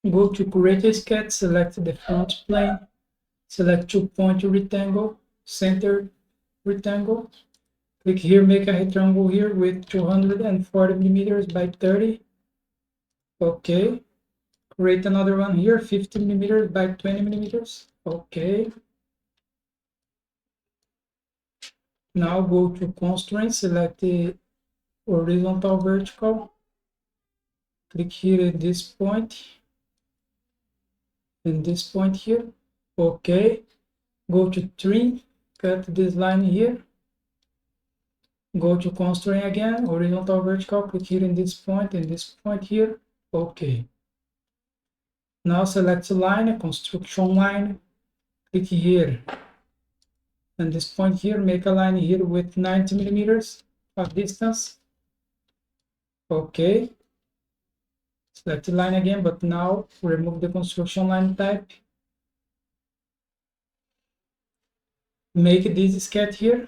Go to create a sketch, select the front plane, select 2-point rectangle, center rectangle. Click here, make a rectangle here with 240 millimeters by 30. Okay. Create another one here, 50 millimeters by 20 millimeters. Okay. Now go to constraint, select the horizontal vertical. Click here at this point and this point here. Okay. Go to trim, cut this line here. Go to constraint again, horizontal vertical, click here in this point and this point here. Okay. Now select line, construction line, click here. And this point here, make a line here with 90 millimeters of distance. Okay. Select the line again, but now remove the construction line type. Make this sketch here.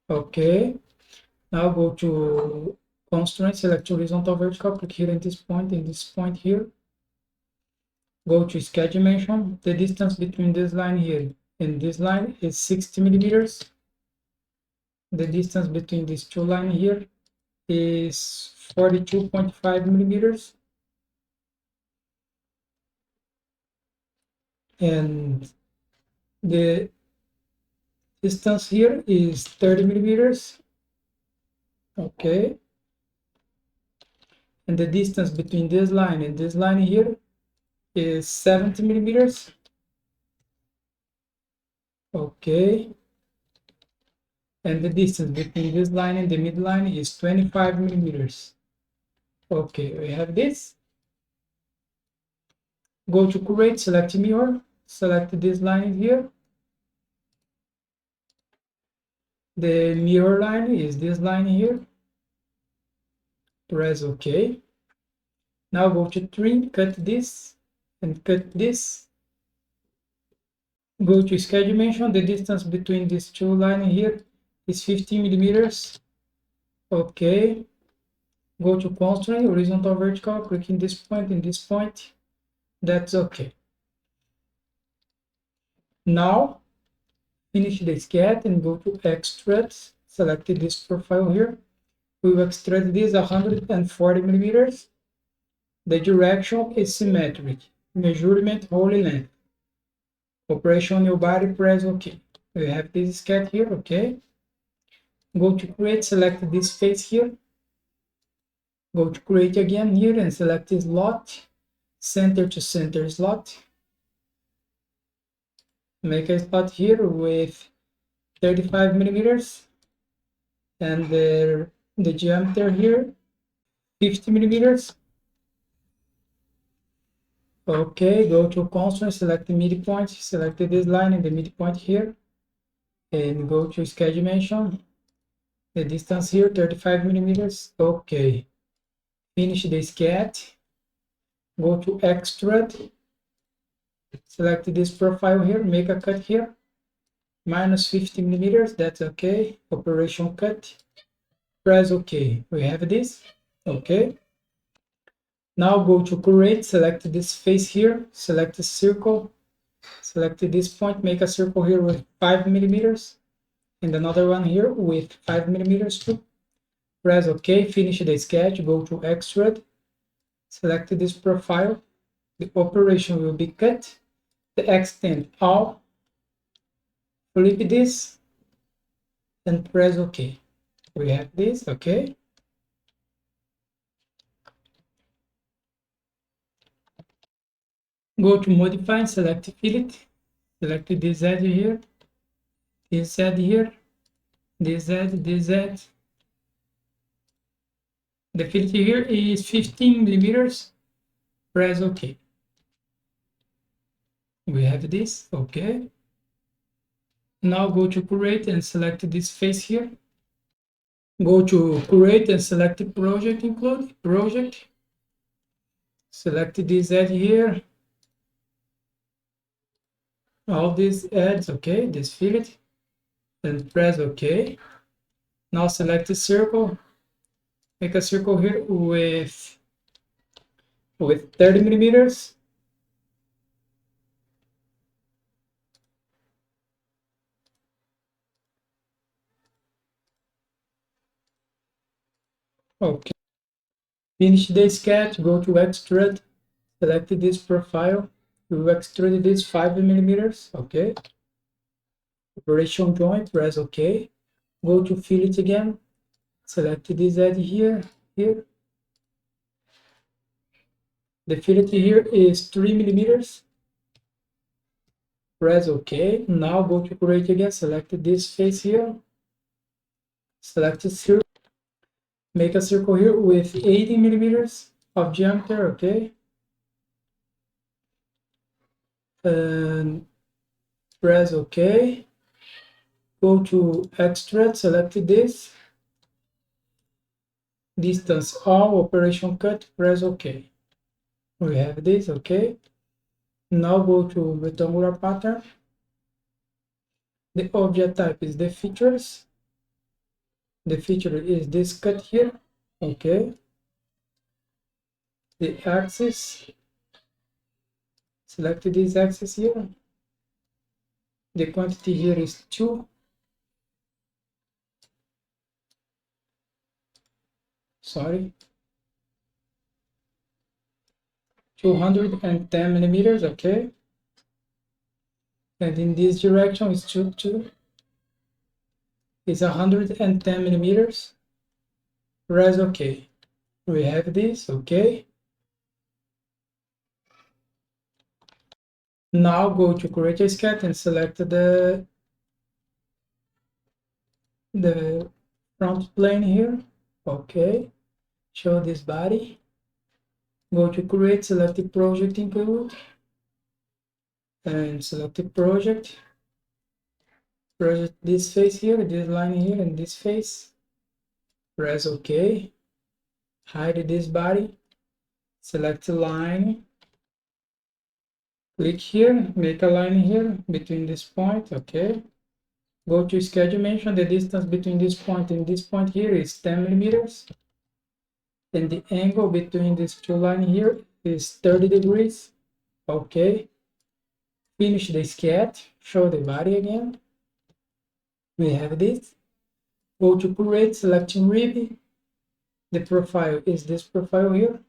Okay. Now go to constraint, select horizontal vertical, click here in this point here. Go to sketch dimension. The distance between this line here and this line is 60 millimeters. The distance between these two lines here is 42.5 millimeters. And the distance here is 30 millimeters. Okay. And the distance between this line and this line here is 70 millimeters. Okay. And the distance between this line and the midline is 25 millimeters. Okay, we have this. Go to create, select mirror, select this line here. The mirror line is this line here. Press OK. Now go to trim, cut this and cut this. Go to sketch dimension. The distance between these two lines here is 15 millimeters. Okay. Go to constraint, horizontal vertical, click in this point and this point. That's okay. Now finish the sketch and go to extrude. Select this profile here. We will extrude this 140 millimeters. The direction is symmetric. Measurement whole length. Operation new body, press OK. We have this sketch here, okay. Go to create, select this face here. Go to create again here and select this slot. Center to center slot. Make a slot here with 35 millimeters. And the diameter here, 50 millimeters. Okay, go to constraint, select the midpoint, select this line and the midpoint here, and go to sketch dimension. The distance here, 35 millimeters. Okay, finish the sketch. Go to extrude. Select this profile here, make a cut here, minus 50 millimeters. That's okay. Operation cut. Press OK. We have this. Okay. Now go to create, select this face here, select the circle, select this point, make a circle here with 5 millimeters, and another one here with 5 millimeters too. Press OK, finish the sketch, go to extrude, select this profile, the operation will be cut, the extend all, flip this, and press OK. We have this, okay. Go to modify, select fillet, select this edge here, this edge here, this edge, this edge. The fillet here is 15 millimeters. Press OK. We have this, okay. Now go to create and select this face here. Go to create and select the project, include project. Select this edge here. All these edges, okay, this fillet. and press OK. Now select the circle, make a circle here with 30 millimeters. Okay. Finish the sketch, go to Extrude, select this profile, you extrude this 5 millimeters, okay. Operation joint, press OK. Go to Fillet again, select this edge here. The fillet here is 3 millimeters. Press OK. Now go to create again, select this face here. Select a circle. Make a circle here with 80 millimeters of diameter, okay. And press OK. Go to Extrude, select this. Distance all, operation cut, press OK. We have this, okay. Now go to Retangular Pattern. The object type is the features. The feature is this cut here, okay. The axis, select this axis here. The quantity here is 2. Sorry. 210 millimeters, okay. And in this direction is 2 is 110 millimeters. Press OK. We have this, okay. Now go to create a sketch and select the front plane here, okay. Show this body. Go to create, select the project include, and select the project. Project this face here, this line here, and this face. Press OK. Hide this body. Select a line. Click here, make a line here between this point, okay. Go to sketch dimension. The distance between this point and this point here is 10 millimeters. And the angle between these two lines here is 30 degrees. Okay. Finish the sketch. Show the body again. We have this. Go to create, selecting rib. The profile is this profile here.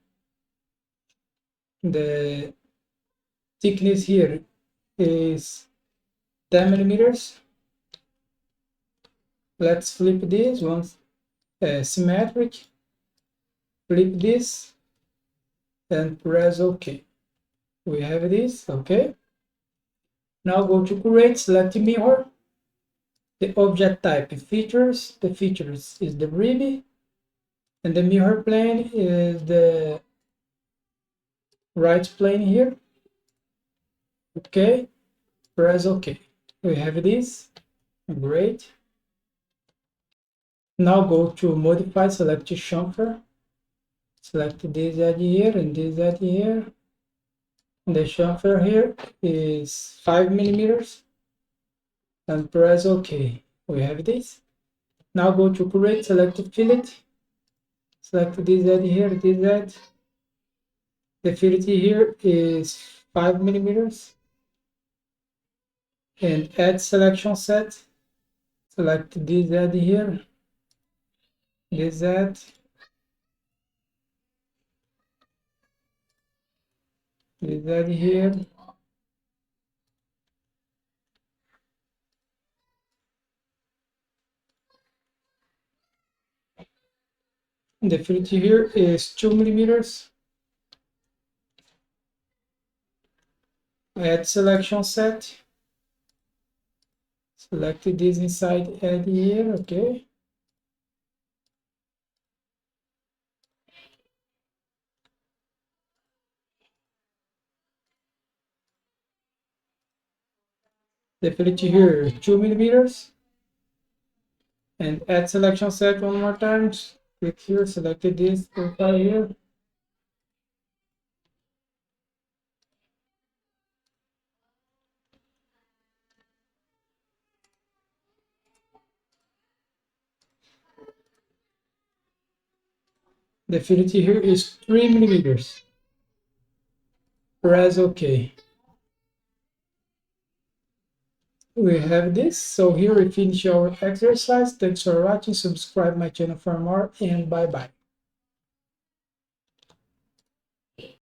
The thickness here is 10 millimeters. Let's flip this once symmetric. Flip this and press OK. We have this, okay. Now go to create, select mirror. The object type features. The features is the rib, and the mirror plane is the right plane here. Okay, press OK. We have this. Great. Now go to modify, select chamfer. Select this edge here and this edge here. The chamfer here is 5 millimeters. And press OK. We have this. Now go to create, select fillet. Select this edge here, this edge. The fillet here is 5 millimeters. And add selection set. Select this edge here, this edge. This edge here. The fillet here is 2 millimeters. Add selection set. Select this inside edge here, okay. The fillet here 2 millimeters. And add selection set one more time. Click here, select this profile here. The fillet here is 3 millimeters. Press OK. We have this. So here we finish our exercise. Thanks for watching. Subscribe my channel for more, and bye bye.